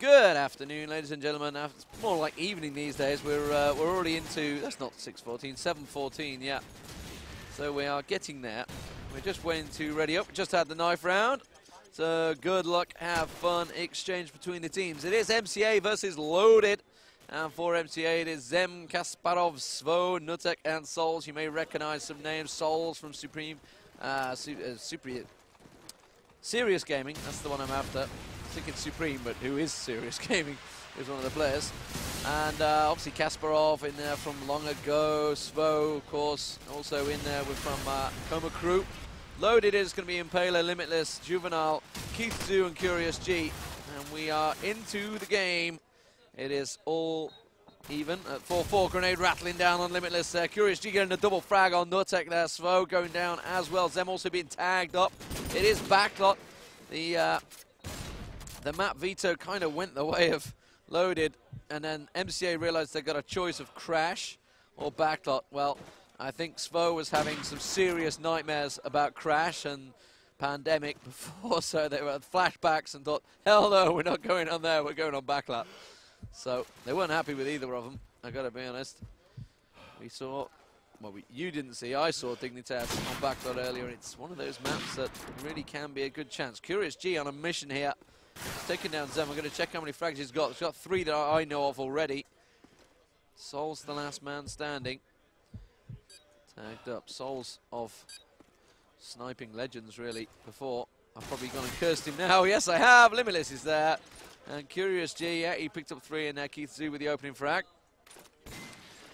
Good afternoon, ladies and gentlemen. It's more like evening these days. We're already into, that's not 6:14, 7:14, yeah. So we are getting there. We're just waiting to ready up. We just had the knife round. So good luck, have fun, exchange between the teams. It is MCA versus Loaded. And for MCA, it is Zem, Kasparov, Svo, Nutek, and Souls. You may recognize some names. Souls from Serious Gaming. That's the one I'm after. I think it's Supreme, but who is Serious Gaming is one of the players. And obviously Kasparov in there from long ago. Svo, of course, also in there with from Coma Crew. Loaded is going to be Impaler, Limitless, Juvenile, Keith Zoo, and Curious G. And we are into the game. It is all even at 4-4. Grenade rattling down on Limitless there. Curious G getting a double frag on Nutek there. Svo going down as well. Zem also being tagged up. It is backlot. The map veto kind of went the way of Loaded, and then MCA realized they got a choice of Crash or backlot. Well, I think Svo was having some serious nightmares about Crash and Pandemic before, so they were flashbacks and thought, hell no, we're not going on there, we're going on backlot. So they weren't happy with either of them, I gotta be honest. We saw, well, you didn't see, I saw Dignitas on backlot earlier, and it's one of those maps that really can be a good chance. Curious G on a mission here. He's taking down Zem. We're going to check how many frags he's got. He's got 3 that I know of already. Soul's the last man standing. Tagged up. Souls of sniping legends, really, before. I've probably gone and cursed him now. Yes, I have. Limitless is there. And Curious G, yeah, he picked up 3 in there. Keith Zoo with the opening frag.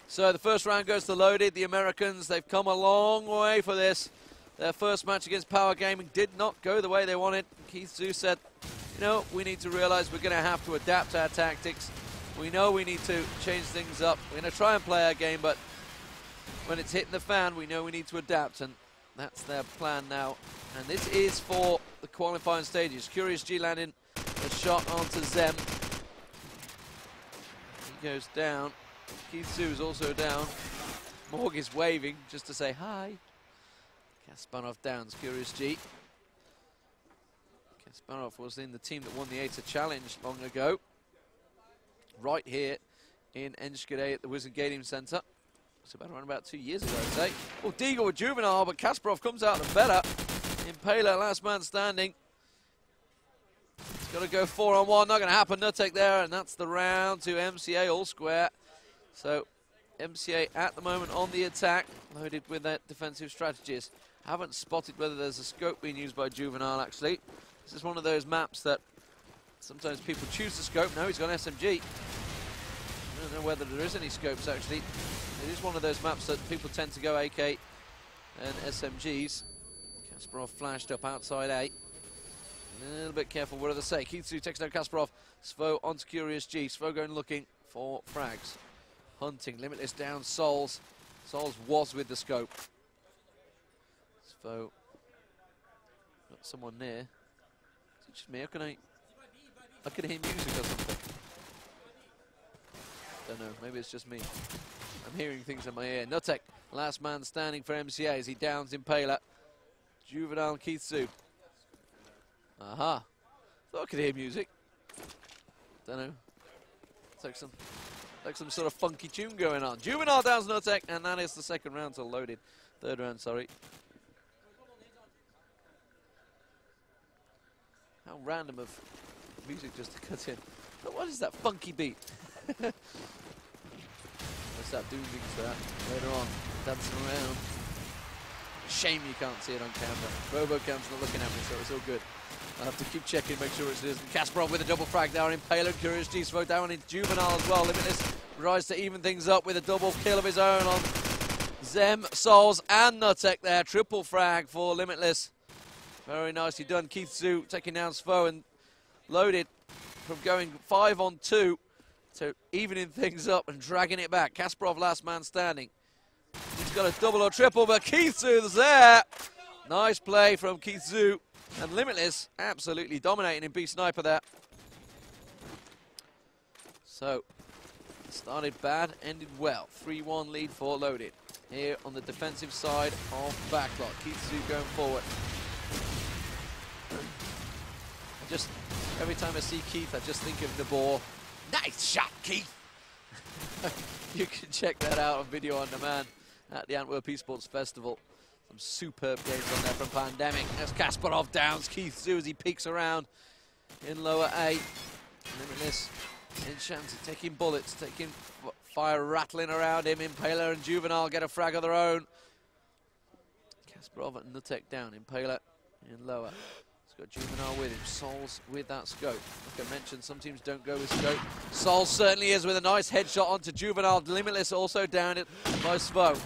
So the first round goes to Loaded. The Americans, they've come a long way for this. Their first match against Power Gaming did not go the way they wanted. Keith Zoo said, you know, we need to realize we're going to have to adapt our tactics. We know we need to change things up. We're going to try and play our game, but when it's hitting the fan, we know we need to adapt, and that's their plan now. And this is for the qualifying stages. Curious G landing a shot onto Zem. He goes down. Keith Zoo is also down. Morg is waving just to say hi. Kasparov downs Curious G. Kasparov was in the team that won the ATA Challenge long ago. Right here in Enschede at the Wizard Stadium Centre. It's around about 2 years ago, I'd say. Oh, Deagle with Juvenile, but Kasparov comes out the better. Impaler, last man standing. It's got to go 4-on-1, not going to happen. Nutek there, and that's the round to MCA all square. So MCA at the moment on the attack, Loaded with their defensive strategies. Haven't spotted whether there's a scope being used by Juvenile, actually. This is one of those maps that sometimes people choose the scope. No, he's got an SMG. I don't know whether there is any scopes, actually. It is one of those maps that people tend to go AK and SMGs. Kasparov flashed up outside A. A little bit careful, what do they say? Keith Zoo takes down Kasparov. Svo onto Curious G. Svo going looking for frags. Hunting, Limitless down Souls. Souls was with the scope. Svo got someone near. Is it just me? I can hear music or something. Don't know, maybe it's just me. I'm hearing things in my ear. Nutek, last man standing for MCA as he downs Impaler. Juvenile and Keith Zoo. Aha. Thought I could hear music. Don't know. It's like some sort of funky tune going on. Juvenile downs Nutek, and that is the second round to Loaded. Third round, sorry. How random of music just to cut in. But what is that funky beat? Let's start doing things to that later on. Dancing around. Shame you can't see it on camera. RoboCam's not looking at me, so it's all good. I'll have to keep checking, make sure it isn't. Kasparov with a double frag down. Impaler, Curious G, Svo down in Juvenile as well. Limitless tries to even things up with a double kill of his own on Zem, Souls, and Nutek there. Triple frag for Limitless. Very nicely done. Keith Zoo taking down Svo, and Loaded from going 5-on-2 to evening things up and dragging it back. Kasparov last man standing. He's got a double or triple, but Keith Zoo's there. Nice play from Keith Zoo. And Limitless absolutely dominating in B-Sniper there. So, started bad, ended well. 3-1 lead for Loaded. Here on the defensive side of backlot. Keith Zoo going forward. just, every time I see Keith, I just think of Nabor. Nice shot, Keith! You can check that out on video on demand at the Antwerp Esports Festival. Some superb games on there from Pandemic. There's Kasparov downs Keith Zoo as he peeks around in lower A. Limitless, Enchanted taking bullets, taking fire rattling around him. Impaler and Juvenile get a frag of their own. Kasparov and Nutek down. Impaler in lower. He's got Juvenile with him. Souls with that scope. Like I mentioned, some teams don't go with scope. Souls certainly is with a nice headshot onto Juvenile. Limitless also down it by Svo.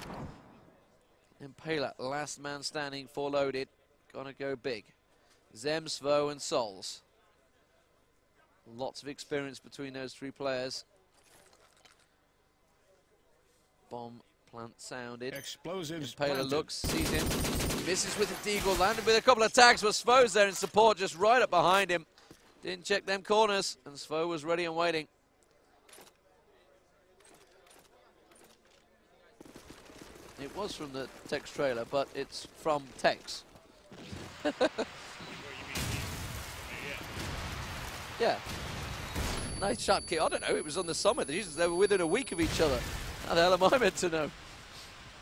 Impaler, last man standing, 4 loaded. Gonna go big. Zem, Svo and Souls. Lots of experience between those 3 players. Bomb plant sounded. Explosives Impaler planted. looks, sees him. Misses with the deagle, landed with a couple of tags, but Svo's there in support, just right up behind him. Didn't check them corners, and Svo was ready and waiting. It was from the Tex trailer, but it's from Tex. Yeah. Nice shot, kid. I don't know, it was on the summit. They were within a week of each other. How the hell am I meant to know?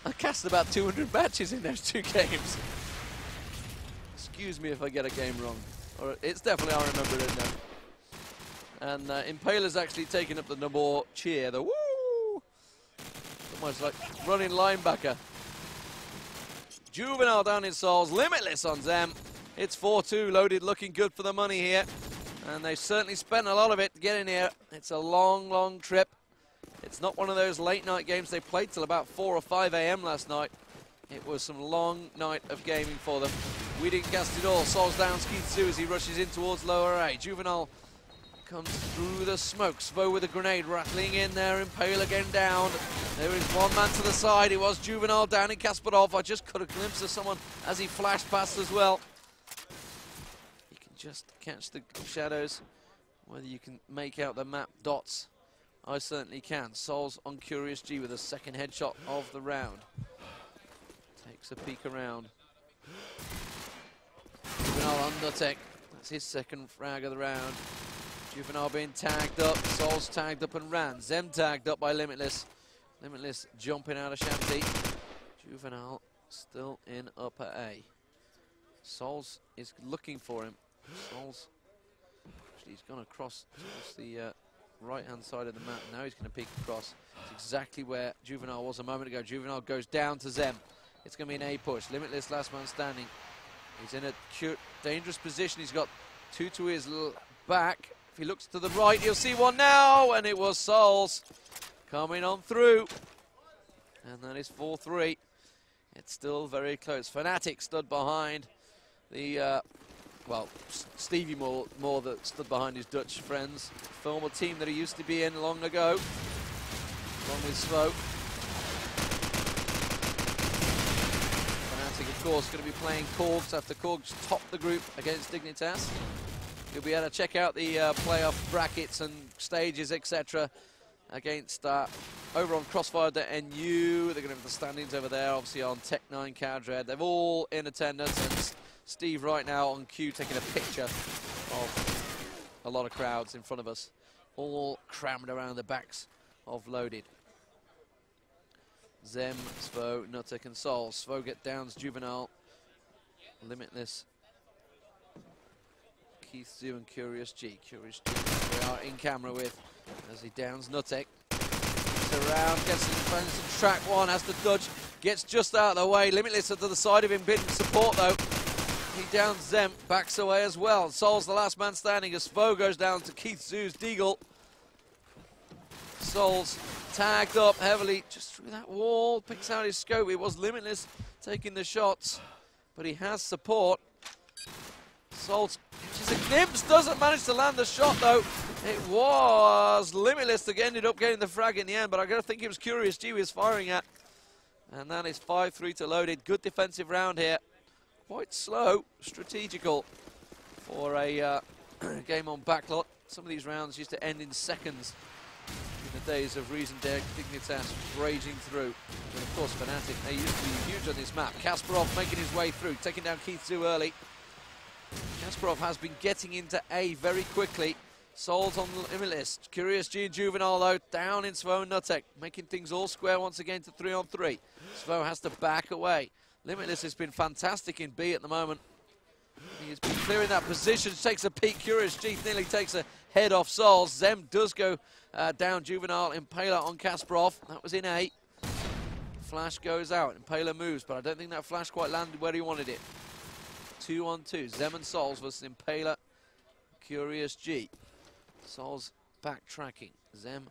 I cast about 200 matches in those 2 games. Excuse me if I get a game wrong. Or it's definitely, I remember it now. And Impaler's actually taking up the Nabor cheer. The woo! Almost like running linebacker. Juvenile down in Souls. Limitless on Zem. It's 4-2 loaded, looking good for the money here. And they certainly spent a lot of it to get in here. It's a long, long trip. It's not one of those late night games. They played till about 4 or 5 a.m. last night. It was some long night of gaming for them. We didn't cast it all. Souls down Keith Zoo as he rushes in towards lower A. Juvenile comes through the smoke. Svo with a grenade rattling in there. Impaler again down. There is one man to the side. It was Juvenile down in Kasparov. I just caught a glimpse of someone as he flashed past as well. You can just catch the shadows. Whether you can make out the map dots, I certainly can. Souls on Curious G with a second headshot of the round. Takes a peek around. Juvenile on Nutek. That's his second frag of the round. Juvenile being tagged up. Souls tagged up and ran. Zem tagged up by Limitless. Limitless jumping out of Shanty. Juvenile still in upper A. Souls is looking for him. Souls, actually he's gone across towards the right-hand side of the map. Now he's going to peek across. It's exactly where Juvenile was a moment ago. Juvenile goes down to Zem. It's going to be an A push. Limitless last man standing. He's in a dangerous position. He's got 2 to his back. If he looks to the right, he'll see one now. And it was Souls coming on through. And that is 4-3. It's still very close. Fnatic stood behind the well, Stevie more that stood behind his Dutch friends. Former team that he used to be in long ago, along with Svo. Fnatic, of course, going to be playing Korgs after Korgs topped the group against Dignitas. You'll be able to check out the playoff brackets and stages, etc. against over on Crossfire.nu. They're going to have the standings over there, obviously on Tech9, Cowdred. They're all in attendance, and Steve right now on cue taking a picture of a lot of crowds in front of us, all crammed around the backs of Loaded. Zem, Svo, Nutek and Souls. Svo get downs Juvenile. Limitless. Keith Zoo and Curious G. Curious G we are in camera with as he downs Nutek. Gets around, gets in track one, has to dodge, gets just out of the way. Limitless to the side of him, bidding support though. He downs Zem, backs away as well. Souls the last man standing as Svo goes down to Keith Zoo's deagle. Souls tagged up heavily just through that wall, picks out his scope. It was Limitless taking the shots, but he has support. Souls catches a glimpse, doesn't manage to land the shot though. It was Limitless that ended up getting the frag in the end, but I gotta think it was Curious G he was firing at. And that is 5-3 to Loaded. Good defensive round here. Quite slow, strategical for a game on backlot. Some of these rounds used to end in seconds in the days of Reason Dignitas raging through. And of course Fnatic, they used to be huge on this map. Kasparov making his way through, taking down Keith Zoo early. Kasparov has been getting into A very quickly. Souls on the Limitless. Curious G and Juvenile though, down in Svo and Nutek, making things all square once again to 3-on-3. Svo has to back away. Limitless has been fantastic in B at the moment. He has been clearing that position, takes a peek. Curious G nearly takes a head off Souls. Zem does go down. Juvenile Impaler on Kasparov. That was in A. Flash goes out. Impaler moves, but I don't think that flash quite landed where he wanted it. 2-on-2. Zem and Souls versus Impaler. Curious G. Souls backtracking. Zem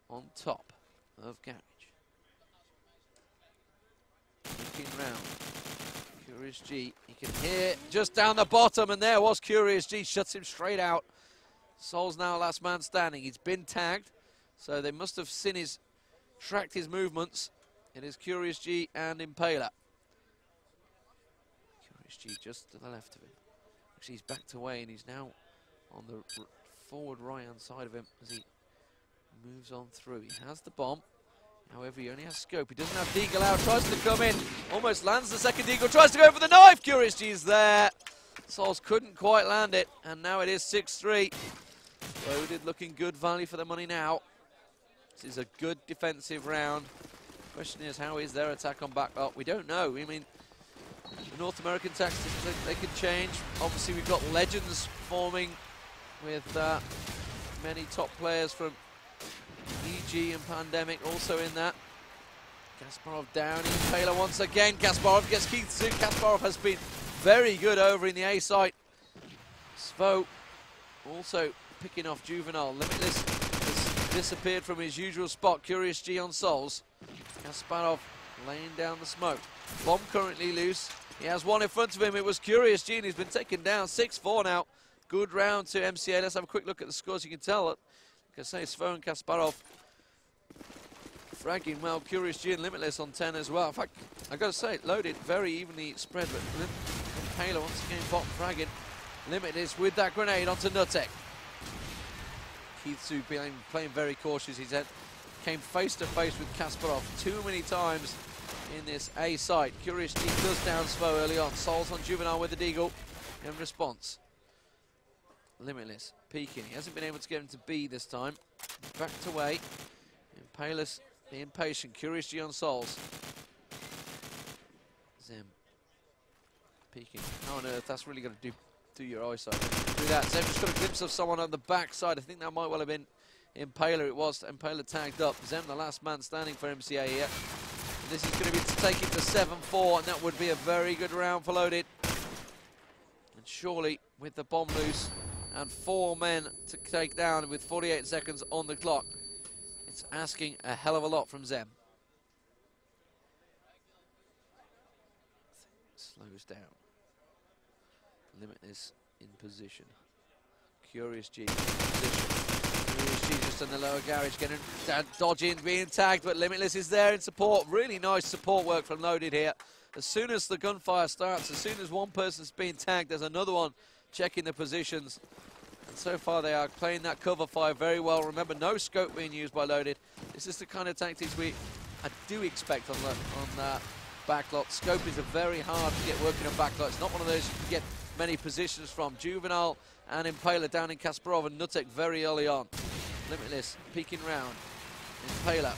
on top of Garage. Looking round. Curious G. You can hear just down the bottom, and there was Curious G. Shuts him straight out. Souls now last man standing. He's been tagged, so they must have seen his, tracked his movements. It is Curious G and Impaler. Curious G just to the left of him. Actually, he's backed away, and he's now on the forward right-hand side of him as he moves on through. He has the bomb. However, he only has scope. He doesn't have Deagle out. Tries to come in. Almost lands the second Deagle. Tries to go for the knife. Curious G is there. Souls couldn't quite land it. And now it is 6-3. Loaded looking good value for the money now. This is a good defensive round. Question is, how is their attack on backlot? We don't know. I mean, the North American tactics, they could change. Obviously, we've got legends forming with many top players from EG and Pandemic also in that. Kasparov down, Impaler once again. Kasparov gets Keith Sue. Kasparov has been very good over in the A site. Svo also picking off Juvenile. Limitless has disappeared from his usual spot. Curious G on Souls. Kasparov laying down the smoke. Bomb currently loose. He has one in front of him. It was Curious G, and he's been taken down. 6-4 now. Good round to MCA. Let's have a quick look at the scores. You can tell that, like I say, Svo and Kasparov fragging well. Curious G and Limitless on 10 as well. In fact, I've got to say, Loaded very evenly spread, but Impaler once again bottom fragging. Limitless with that grenade onto Nutek. Keith Sue playing very cautious. He came face to face with Kasparov too many times in this A site. Curious G does down Svo early on. Souls on Juvenile with the Deagle in response. Limitless peeking. He hasn't been able to get him to B this time. Backed away. Impaler's being patient. Curious G on Souls. Zem peeking. How on earth? That's really going to do your eyesight. Do that. Zem just got a glimpse of someone on the back side. I think that might well have been Impaler. It was. Impaler tagged up. Zem, the last man standing for MCA here. And this is going to be to take it to 7-4, and that would be a very good round for Loaded. And surely, with the bomb loose and 4 men to take down with 48 seconds on the clock, it's asking a hell of a lot from Zem. Slows down. Limitless in position. Curious G in position. Curious G just in the lower garage, getting dodging, being tagged, but Limitless is there in support. Really nice support work from Loaded here. As soon as the gunfire starts, as soon as one person's being tagged, there's another one checking the positions. And so far they are playing that cover fire very well. Remember, no scope being used by Loaded. This is the kind of tactics I do expect on backlot. Scope is very hard to get working on backlot. It's not one of those you can get many positions from. Juvenile and Impaler down in Kasparov and Nutek very early on. Limitless peeking round. Impaler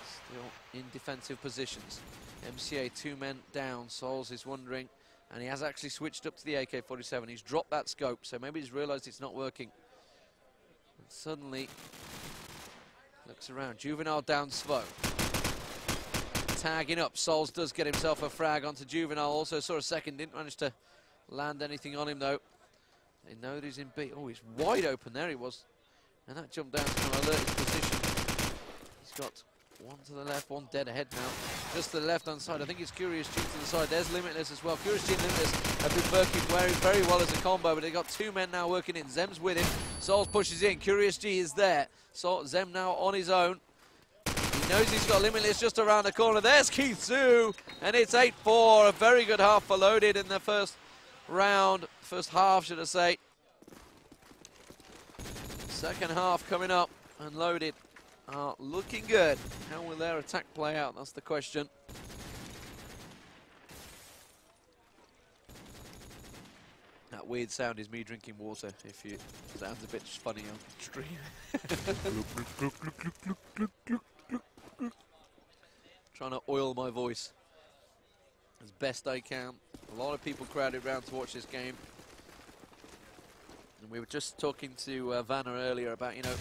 still in defensive positions. MCA 2 men down. Souls is wondering, and he has actually switched up to the AK-47. He's dropped that scope, so maybe he's realised it's not working. And suddenly looks around. Juvenile down Svo. Tagging up. Souls does get himself a frag onto Juvenile. Also saw a second, didn't manage to land anything on him though. They know that he's in B. Oh, he's wide open. There he was. And that jump down to kind of alert his position. He's got one to the left, one dead ahead now. Just to the left-hand side. I think it's Curious G to the side. There's Limitless as well. Curious G and Limitless have been working very well as a combo, but they've got 2 men now working in. Zem's with him. Souls pushes in. Curious G is there. So Zem now on his own. He knows he's got Limitless just around the corner. There's Keith Sue, and it's 8-4. A very good half for Loaded in the first round. First half, should I say. Second half coming up, and Loaded are looking good. How will their attack play out? That's the question. That weird sound is me drinking water, if it sounds a bit funny on stream. Trying to oil my voice as best I can. A lot of people crowded around to watch this game. And we were just talking to Vanna earlier about, you know,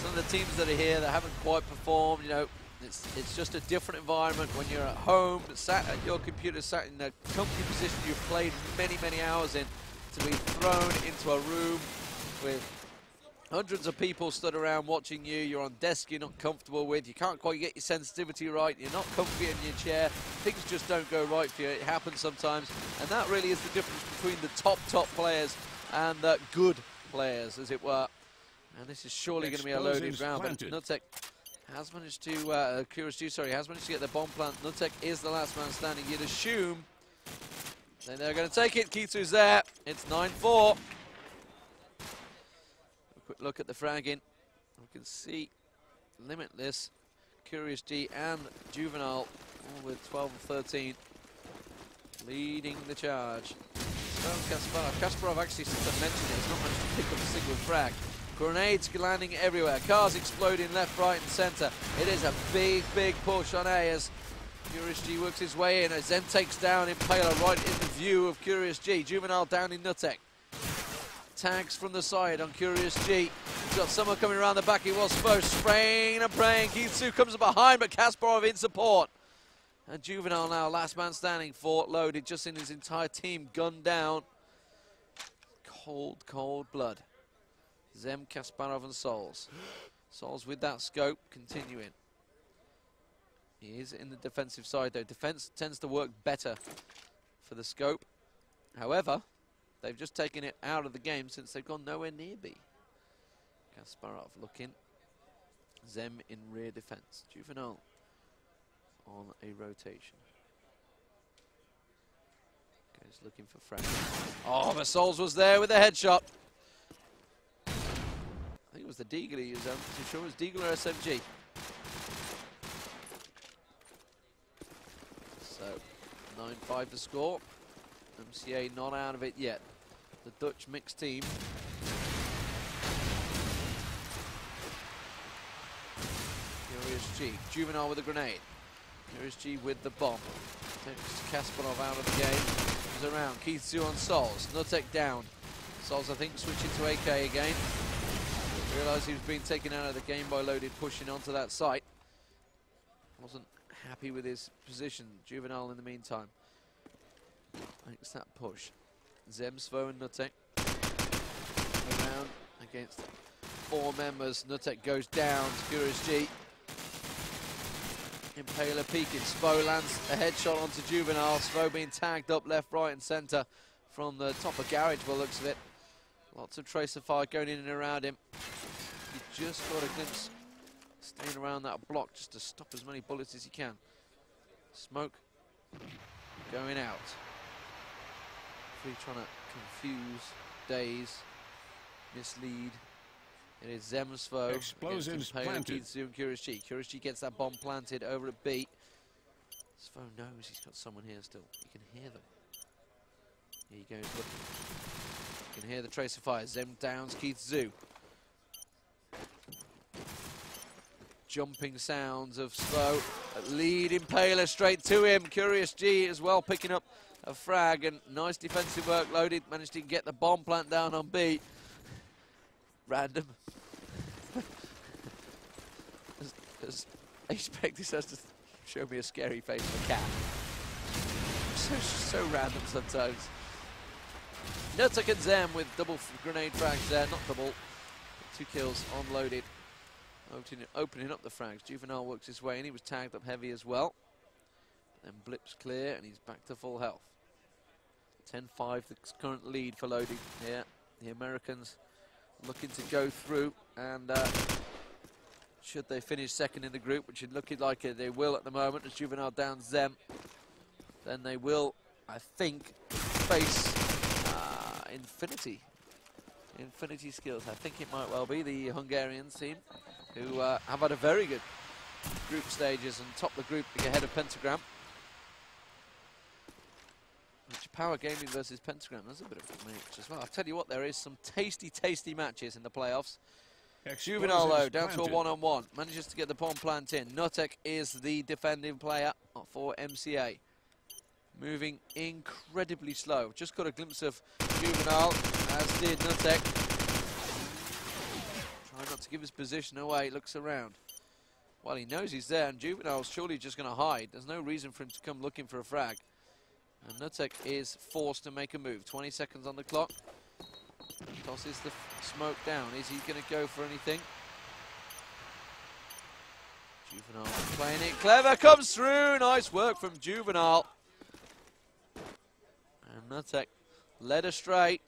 some of the teams that are here that haven't quite performed, you know, it's just a different environment when you're at home, sat at your computer, sat in a comfy position you've played many, many hours in, to be thrown into a room with hundreds of people stood around watching you. You're on desk you're not comfortable with, you can't quite get your sensitivity right, you're not comfy in your chair, things just don't go right for you. It happens sometimes, and that really is the difference between the top players and good players, as it were. And this is surely going to be a loaded round, but Nutek has managed to, has managed to get the bomb plant. Nutek is the last man standing. You'd assume then they're going to take it. Kitsu's there. It's 9-4. A quick look at the fragging. We can see Limitless, Curious G and Juvenile, all with 12 and 13, leading the charge. Kasparov actually, since I mentioned it, has not managed to pick up a single frag. Grenades landing everywhere, cars exploding left, right and centre. It is a big, big push on A as Curious G works his way in, as Zen takes down Impaler right in the view of Curious G. Juvenile down in Nutek. Tags from the side on Curious G. He's got someone coming around the back, he was first, spraying and praying. Kitsu comes behind, but Kasparov in support. And Juvenile now, last man standing, Fort loaded, just in his entire team gunned down. Cold, cold blood. Zem, Kasparov and Souls. Souls with that scope, continuing. He is in the defensive side though. Defense tends to work better for the scope. However, they've just taken it out of the game since they've gone nowhere near B. Kasparov looking. Zem in rear defense. Juvenile on a rotation. Goes looking for Frank. Oh, but Souls was there with a headshot. I think it was the Deagle he used. I'm not too sure it was Deagle or SMG. So, 9-5 the score. MCA not out of it yet. The Dutch mixed team. Curious G. Juvenile with a grenade. Curious G with the bomb. Takes Kasparov out of the game. Comes around. Kitsu on Souls. Nutek down. Souls, I think, switching to AK again. Realised he was being taken out of the game by Loaded, pushing onto that site. Wasn't happy with his position. Juvenile in the meantime makes that push. Zemsvo and Nutek around against 4 members. Nutek goes down. Curious G. Impaler peeking. Svo lands a headshot onto Juvenile. Svo being tagged up left, right and centre from the top of Garage by the looks of it. Lots of tracer fire going in and around him. You just got a glimpse staying around that block just to stop as many bullets as you can. Smoke going out. Really trying to confuse, daze, mislead. It is Zemsvo. Explosives planted. Kitsu and Curious G. Curious G gets that bomb planted over at B. Svo knows he's got someone here still. You can hear them. Here he goes looking. You can hear the tracer fire. Zem downs Kitsu. Jumping sounds of Svo. Lead Impaler straight to him. Curious G as well picking up a frag, and nice defensive work. Loaded managed to get the bomb plant down on B. Random. as I expect this has to show me a scary face of a cat. So random sometimes. Nutek and Zem with double grenade frags there, not double. 2 kills on Loaded. Opening up the frags. Juvenile works his way in. He was tagged up heavy as well. Then blips clear and he's back to full health. 10-5 the current lead for Loaded here. The Americans looking to go through, and should they finish second in the group, which is looking like they will at the moment, as Juvenile down Zem, then they will, I think, face Infinity Skills. I think it might well be the Hungarian team, who have had a very good group stages and top the group ahead of Pentagram, which Power Gaming versus Pentagram. That's a bit of a match as well. I'll tell you what, there is some tasty, tasty matches in the playoffs. Juvenile, though, down to a one-on-one. Manages to get the bomb plant in. Nutek is the defending player for MCA. Moving incredibly slow. Just got a glimpse of Juvenile, as did Nutek. Trying not to give his position away. Looks around. Well, he knows he's there, and Juvenile's surely just going to hide. There's no reason for him to come looking for a frag. And Nutek is forced to make a move. 20 seconds on the clock. Tosses the smoke down. Is he going to go for anything? Juvenile playing it clever. Comes through. Nice work from Juvenile. And Nutek led astray.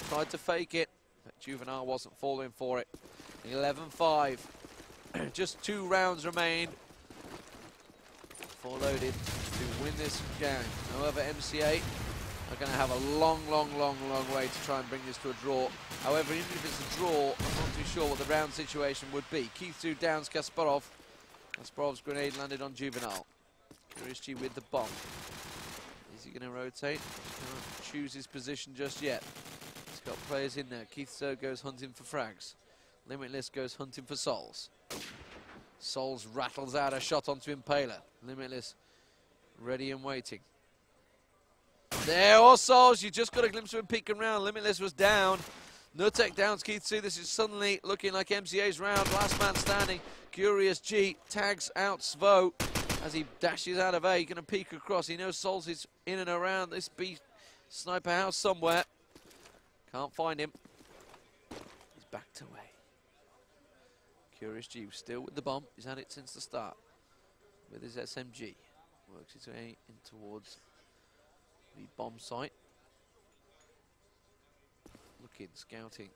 Tried to fake it. But Juvenile wasn't falling for it. 11-5. Just 2 rounds remain. 4 loaded to win this game. However, MCA are going to have a long way to try and bring this to a draw. However, even if it's a draw, I'm not too sure what the round situation would be. COD4 downs Kasparov. Kasparov's grenade landed on Juvenile. Curious G with the bomb. Is he going to rotate? Can't choose his position just yet. He's got players in there. COD4 goes hunting for frags. Limitless goes hunting for souls. Souls rattles out a shot onto Impaler. Limitless ready and waiting. There are Souls. You just got a glimpse of him peeking around. Limitless was down. Nutek downs COD4. This is suddenly looking like MCA's round. Last man standing. Curious G tags out Svo as he dashes out of A. Going to peek across. He knows Souls is in and around this B sniper house somewhere. Can't find him. He's backed away. Curious G still with the bomb. He's had it since the start with his SMG. Works his way in towards the bomb site. Looking, scouting.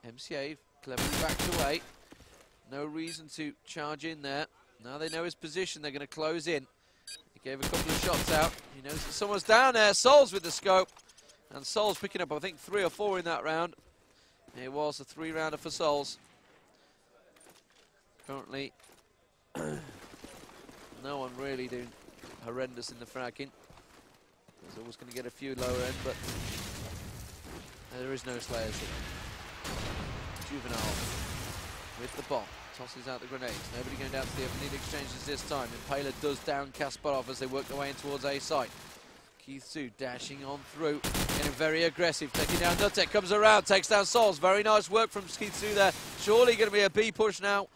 MCA cleverly backed away. No reason to charge in there. Now they know his position. They're going to close in. He gave a couple of shots out. He knows that someone's down there. Souls with the scope. And Souls picking up, I think, 3 or 4 in that round. It was a 3-rounder for Souls. Currently, no one really doing horrendous in the fragging. There's always going to get a few lower end, but there is no Slayers here. Juvenile with the bomb. Tosses out the grenades. Nobody going down to the open. Need exchanges this time. Impaler does down Kasparov as they work their way in towards A site. COD4 dashing on through. Getting very aggressive. Taking down Nutek. Comes around. Takes down Souls. Very nice work from COD4 there. Surely going to be a B push now.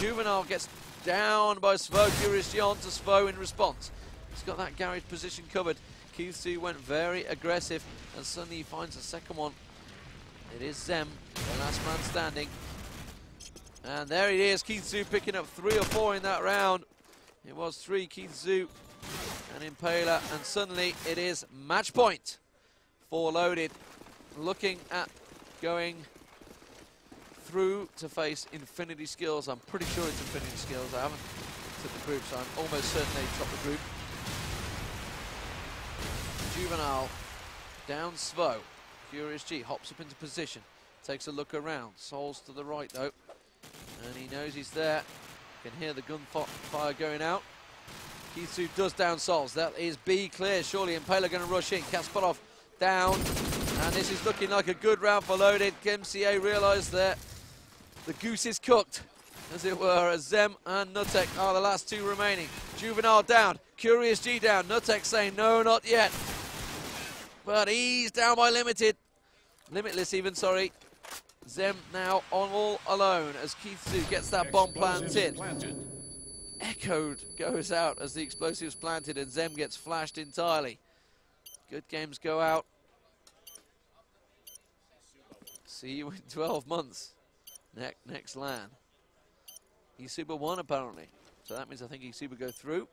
Juvenile gets down by Svo. Curious G on to Svo in response. He's got that garage position covered. COD4 went very aggressive, and suddenly he finds a second one. It is Zem, the last man standing. And there it is, COD4 picking up 3 or 4 in that round. It was 3, COD4 and Impaler, and suddenly it is match point. 4 loaded, looking at going through to face Infinity Skills. I'm pretty sure it's Infinity Skills. I haven't looked at the group, so I'm almost certain they top the group. Juvenile down Svo. Curious G hops up into position. Takes a look around. Souls to the right though. And he knows he's there. Can hear the gunfire going out. COD4 does down Souls. That is B clear. Surely Impaler going to rush in. Kasparov down. And this is looking like a good round for loaded. MCA realised that the goose is cooked, as it were, as Zem and Nutek are the last 2 remaining. Juvenile down. Curious G down. Nutek saying no, not yet. But he's down by Limitless even, sorry. Zem now on all alone as COD4 gets that bomb planted. Echoed goes out as the explosive's planted and Zem gets flashed entirely. Good games go out. See you in 12 months. Next LAN. CIC7 won apparently. So that means I think CIC7 go through.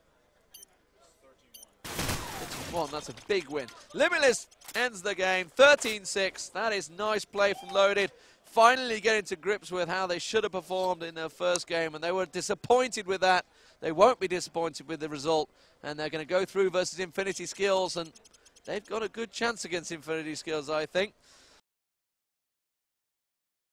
13-1. That's a big win. Limitless ends the game. 13-6. That is nice play from Loaded. Finally getting to grips with how they should have performed in their first game, and they were disappointed with that. They won't be disappointed with the result, and they're going to go through versus Infinity Skills, and they've got a good chance against Infinity Skills, I think.